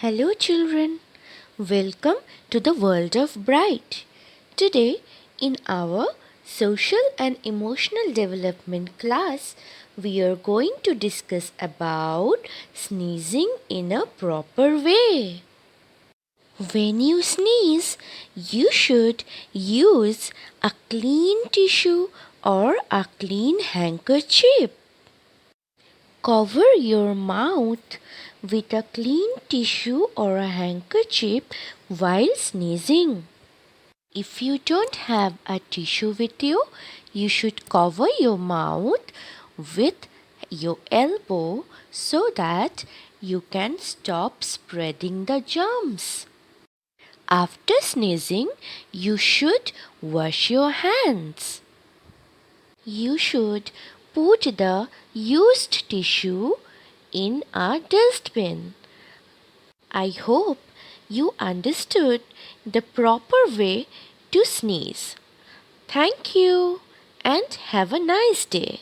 Hello, children. Welcome to the world of Bright. Today, in our social and emotional development class, we are going to discuss about sneezing in a proper way. When you sneeze, you should use a clean tissue or a clean handkerchief. Cover your mouth with a clean tissue or a handkerchief while sneezing. If you don't have a tissue with you, you should cover your mouth with your elbow so that you can stop spreading the germs. After sneezing, you should wash your hands. You should put the used tissue in a dustbin. I hope you understood the proper way to sneeze. Thank you and have a nice day.